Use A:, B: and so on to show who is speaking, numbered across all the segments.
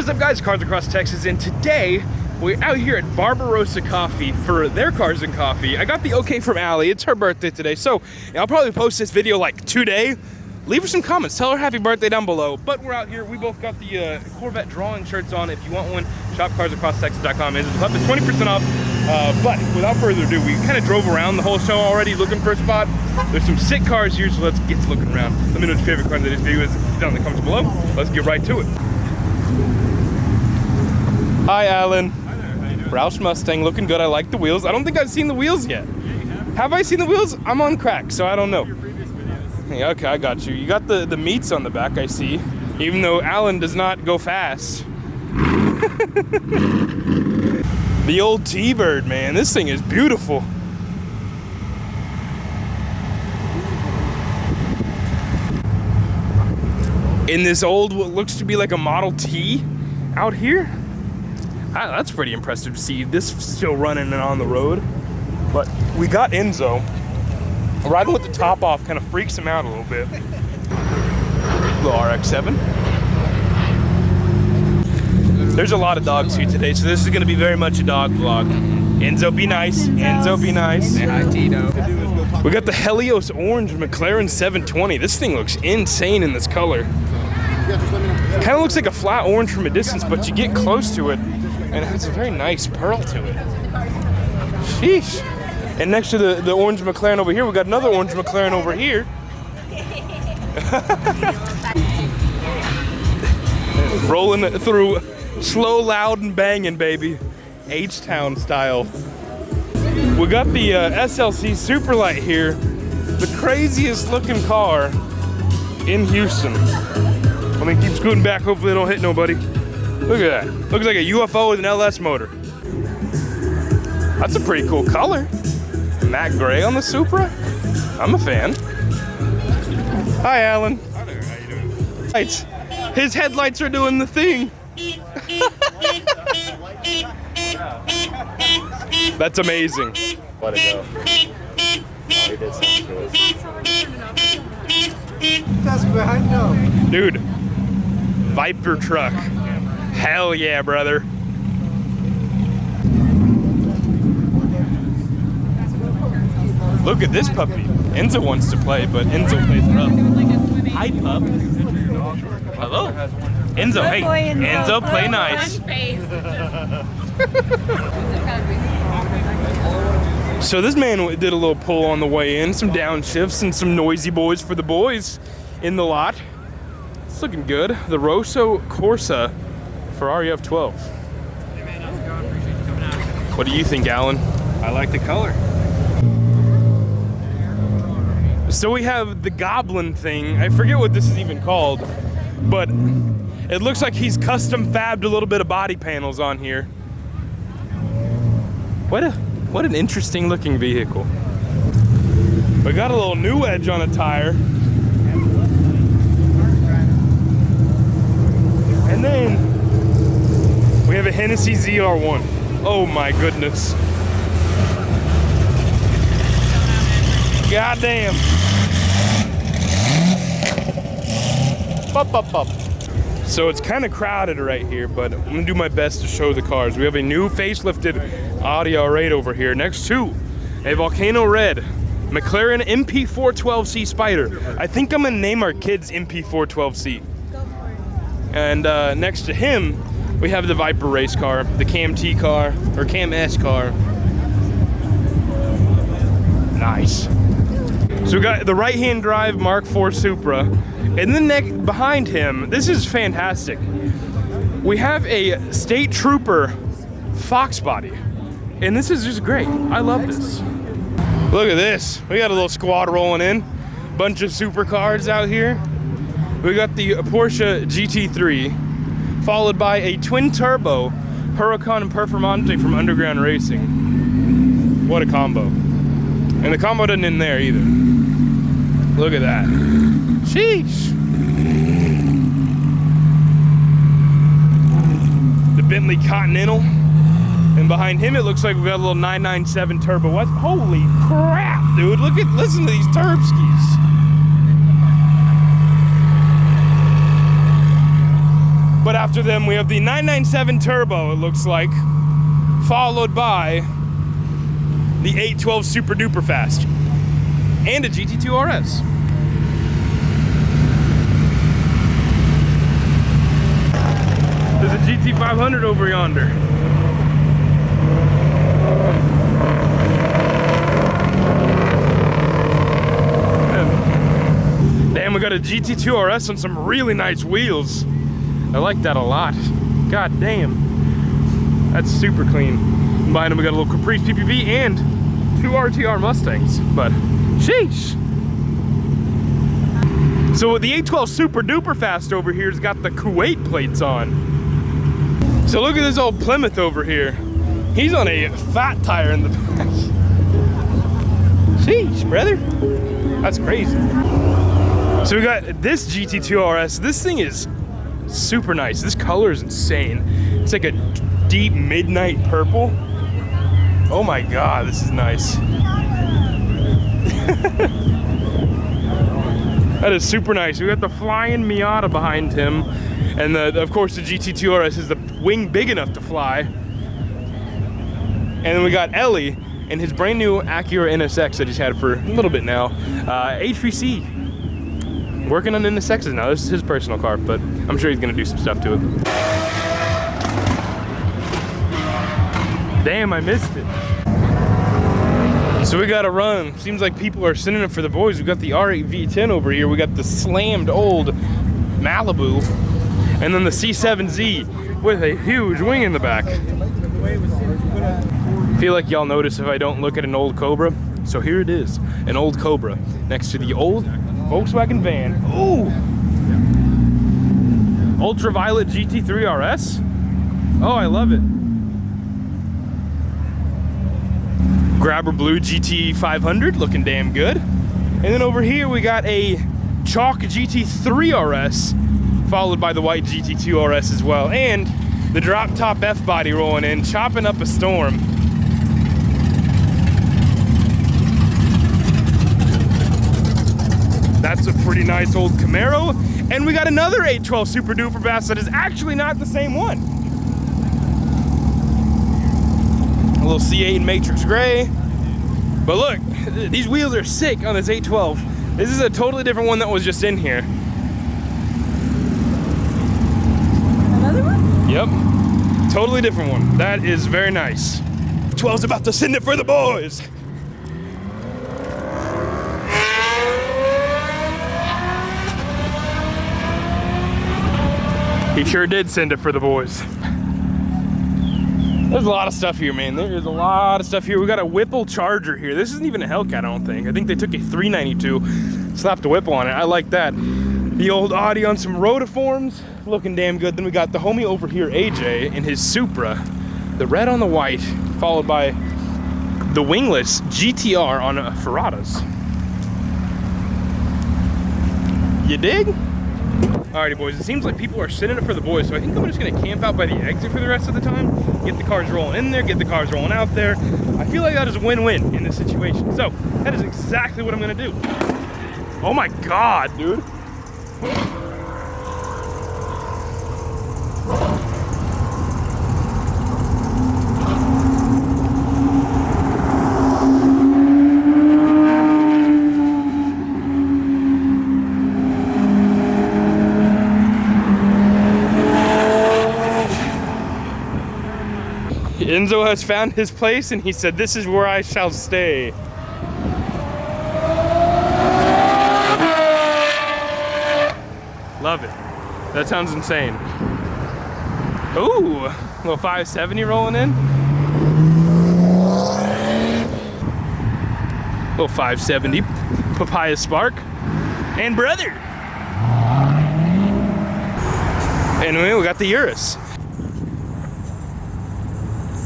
A: What is up, guys? Cars Across Texas, and today we're out here at Barbarossa Coffee for their Cars and Coffee. I got the okay from Allie. It's her birthday today, so I'll probably post this video like today. Leave her some comments. Tell her happy birthday down below. But we're out here. We both got the Corvette drawing shirts on. If you want one, shop carsacrosstexas.com. It's 20% off. But without further ado, we kind of drove around the whole show already looking for a spot. There's some sick cars here, so let's get to looking around. Let me know what your favorite car in this video is down in the comments below. Let's get right to it. Hi, Alan.
B: Hi there. How you doing?
A: Roush Mustang, looking good. I like the wheels. I don't think I've seen the wheels yet.
B: Yeah, you have.
A: Have I seen the wheels? I'm on crack, so I don't know.
B: Your previous videos.
A: Yeah, okay, I got you. You got the meats on the back, I see. Even though Alan does not go fast. The old T-Bird, man. This thing is beautiful. In this old, what looks to be like a Model T out here. That's pretty impressive to see this still running and on the road. But we got Enzo. Riding with the top off kind of freaks him out a little bit. The RX-7. There's a lot of dogs here today, so this is going to be very much a dog vlog. Enzo, be nice. Enzo, be nice.
C: Say hi, Tito.
A: We got the Helios Orange McLaren 720. This thing looks insane in this color. Kind of looks like a flat orange from a distance, but you get close to it, and it has a very nice pearl to it. Sheesh. And next to the orange McLaren over here, we got another orange McLaren over here. Rolling through slow, loud, and banging, baby. H-Town style. We got the SLC Superlight here. The craziest looking car in Houston. Let me keep scooting back, hopefully I don't hit nobody. Look at that. Looks like a UFO with an LS motor. That's a pretty cool color. Matte gray on the Supra. I'm a fan. Hi, Alan.
B: Hi there. How you doing?
A: Lights. His headlights are doing the thing. That's amazing.
C: Let it go. Oh, he did something to it.
B: That's behind no.
A: Dude, Viper truck. Hell yeah, brother. Look at this puppy. Enzo wants to play, but Enzo plays rough. Hi, pup. Hello. Enzo, hey. Enzo, play nice. So this man did a little pull on the way in, some downshifts and some noisy boys for the boys in the lot. It's looking good. The Rosso Corsa Ferrari F12.
B: Hey man, how's it going? Appreciate you coming out.
A: What do you think, Alan?
B: I like the color.
A: So we have the Goblin thing. I forget what this is even called, but it looks like he's custom fabbed a little bit of body panels on here. What an interesting looking vehicle. We got a little new edge on a tire. And then we have a Hennessy ZR1. Oh my goodness. God damn. Pop, pop, pop. So it's kind of crowded right here, but I'm gonna do my best to show the cars. We have a new facelifted Audi R8 over here next to a Volcano Red McLaren MP412C Spider. I think I'm gonna name our kids MP412C.
D: Go for it.
A: And next to him, we have the Viper race car, the Cam T car, or Cam S car. Nice. So we got the right-hand drive Mark IV Supra, and then behind him, this is fantastic. We have a State Trooper Fox body, and this is just great. I love this. Look at this. We got a little squad rolling in. Bunch of supercars out here. We got the Porsche GT3, followed by a twin-turbo Huracan and Performante from Underground Racing. What a combo. And the combo doesn't end there either. Look at that. Sheesh. The Bentley Continental. And behind him, it looks like we got a little 997 turbo. What? Holy crap, dude. Listen to these turbskis. But after them, we have the 997 Turbo, it looks like, followed by the 812 Super Duper Fast, and a GT2 RS. There's a GT500 over yonder. Damn, we got a GT2 RS on some really nice wheels. I like that a lot. God damn. That's super clean. Behind him we got a little Caprice PPV and 2 RTR Mustangs, but sheesh. So the 812 Super Duper Fast over here's got the Kuwait plates on. So look at this old Plymouth over here. He's on a fat tire in the back. Sheesh, brother. That's crazy. So we got this GT2 RS. This thing is super nice. This color is insane. It's like a deep midnight purple. Oh my God, this is nice. That is super nice. We got the flying Miata behind him. And of course the GT2 RS is the wing big enough to fly. And then we got Ellie and his brand new Acura NSX that he's had for a little bit now. HPC. Working on NSXs now. This is his personal car, but I'm sure he's gonna do some stuff to it. Damn, I missed it. So we got to run. Seems like people are sending it for the boys. We got the R8 V10 over here. We got the slammed old Malibu, and then the C7Z with a huge wing in the back. I feel like y'all notice if I don't look at an old Cobra. So here it is, an old Cobra next to the old Volkswagen van. Ooh! Ultraviolet GT3 RS. Oh, I love it. Grabber blue GT500, looking damn good. And then over here we got a chalk GT3 RS, followed by the white GT2 RS as well. And the drop top F body rolling in, chopping up a storm. That's a pretty nice old Camaro. And we got another 812 Super Duper Fast that is actually not the same one. A little C8 Matrix Gray. But look, these wheels are sick on this 812. This is a totally different one that was just in here.
D: Another one?
A: Yep, totally different one. That is very nice. 12's about to send it for the boys. He sure did send it for the boys. There's a lot of stuff here, man. There is a lot of stuff here. We got a Whipple Charger here. This isn't even a Hellcat, I don't think. I think they took a 392, slapped a Whipple on it. I like that. The old Audi on some rotiforms, looking damn good. Then we got the homie over here, AJ, in his Supra. The red on the white, followed by the wingless GTR on Ferratas. You dig? Alrighty, boys, it seems like people are sending it for the boys, so I think I'm just gonna camp out by the exit for the rest of the time, get the cars rolling in there, get the cars rolling out there. I feel like that is a win-win in this situation. So, that is exactly what I'm gonna do. Oh my God, dude. Enzo has found his place and he said, "This is where I shall stay." Love it. That sounds insane. Ooh, a little 570 rolling in. Little 570 Papaya Spark. And brother. Anyway, we got the Urus.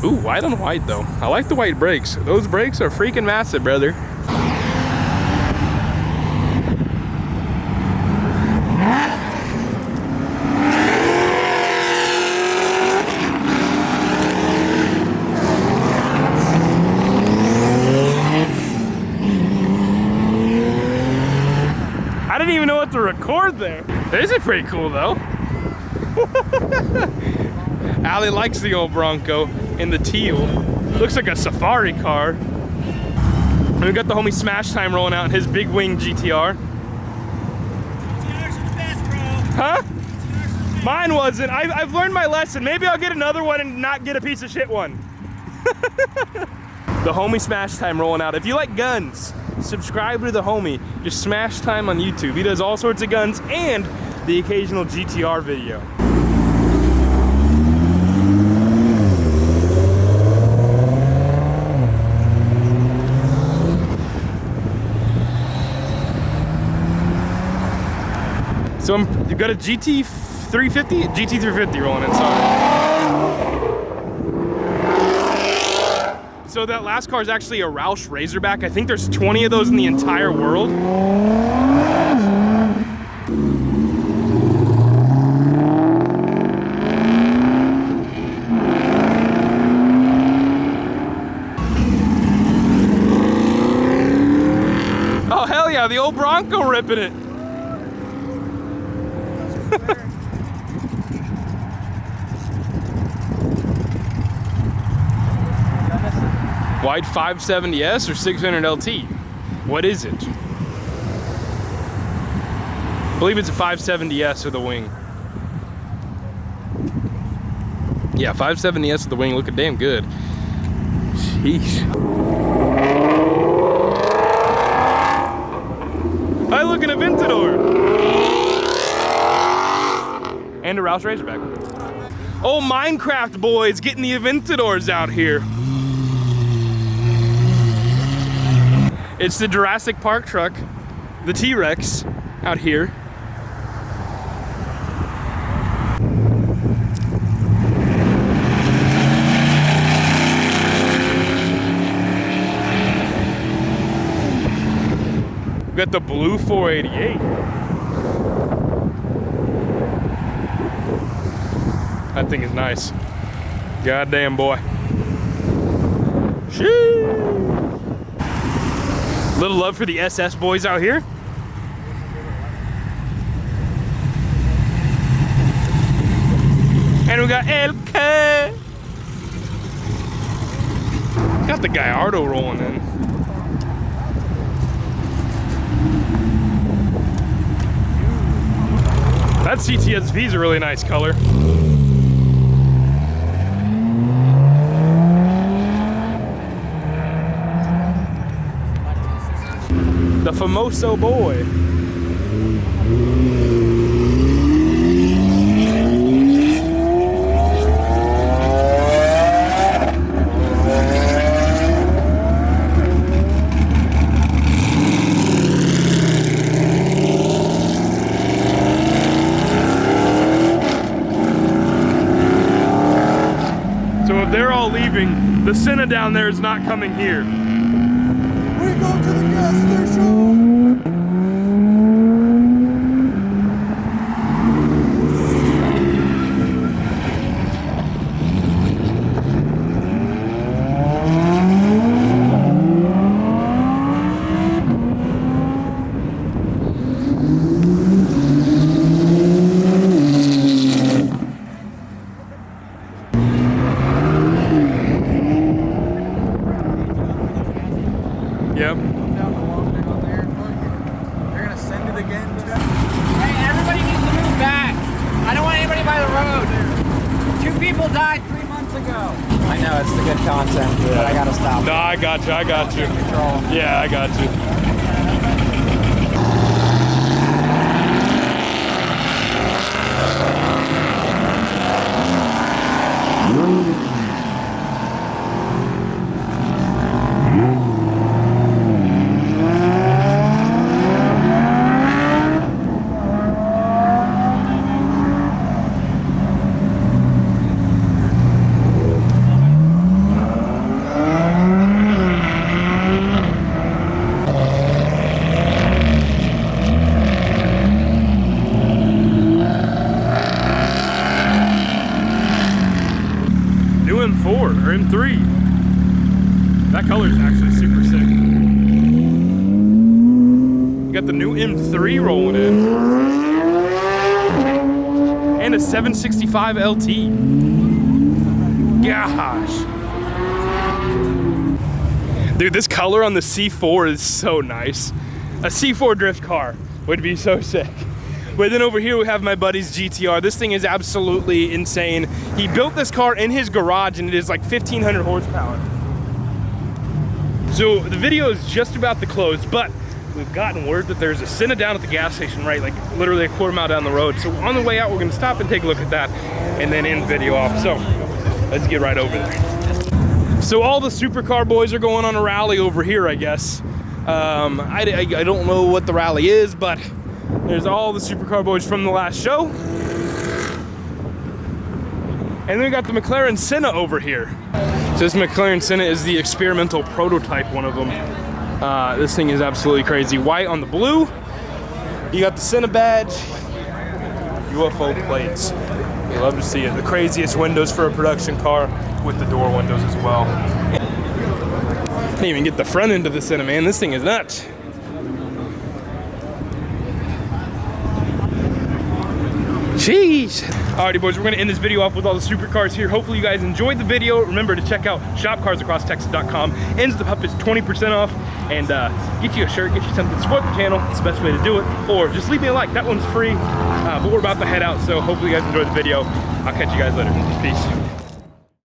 A: Ooh, white on white though. I like the white brakes. Those brakes are freaking massive, brother. I didn't even know what to record there. This is pretty cool though. Allie likes the old Bronco in the teal. Looks like a safari car. And we got the homie Smash Time rolling out in his big wing GTR.
B: GTR's the best, bro.
A: Huh? Mine wasn't. I've learned my lesson. Maybe I'll get another one and not get a piece of shit one. The homie Smash Time rolling out. If you like guns, subscribe to the homie. Just Smash Time on YouTube. He does all sorts of guns and the occasional GTR video. So you've got a GT350? GT350 rolling in, sorry. So that last car is actually a Roush Razorback. I think there's 20 of those in the entire world. Oh hell yeah, the old Bronco ripping it. Wide 570S or 600 LT? What is it? I believe it's a 570S with the wing. Yeah, 570S with the wing, looking damn good. Sheesh. Hi, look at Aventador. And a Roush Razorback. Oh, Minecraft boys getting the Aventadors out here. It's the Jurassic Park truck, the T-Rex out here. We got the blue 488. That thing is nice. Goddamn boy. Sheesh. Little love for the SS boys out here. And we got LK. Got the Gallardo rolling in. That CTSV is a really nice color. The Famoso boy. So if they're all leaving, the Senna down there is not coming here.
E: We go to the gas station.
A: Yep.
E: Down the walk down there. They're gonna send it again today.
F: Hey, everybody needs to move back. I don't want anybody by the road. 2 people died 3 months ago. I know, it's the good content, but I gotta stop.
A: No, I got you. I got you.
F: Control.
A: Yeah, I got you. M4 or M3. That color is actually super sick. You got the new M3 rolling in. and a 765 LT. Gosh. Dude, this color on the C4 is so nice. A C4 drift car would be so sick. But then over here we have my buddy's GTR. This thing is absolutely insane. He built this car in his garage and it is like 1,500 horsepower. So the video is just about to close, but we've gotten word that there's a Senna down at the gas station, right? Like literally a quarter mile down the road. So on the way out, we're gonna stop and take a look at that and then end the video off. So let's get right over there. So all the Supercar boys are going on a rally over here, I guess. I don't know what the rally is, but there's all the Supercar boys from the last show. And then we got the McLaren Senna over here. So this McLaren Senna is the experimental prototype one of them. This thing is absolutely crazy. White on the blue. You got the Senna badge. UFO plates. You love to see it. The craziest windows for a production car with the door windows as well. Can't even get the front end of the Senna, man. This thing is nuts. Jeez. Alrighty, boys, we're gonna end this video off with all the Supercars here. Hopefully you guys enjoyed the video. Remember to check out shopcarsacrosstexas.com. Ends the pup is 20% off. And get you a shirt, get you something to support the channel. It's the best way to do it. Or just leave me a like, that one's free. But we're about to head out, so hopefully you guys enjoyed the video. I'll catch you guys later. Peace.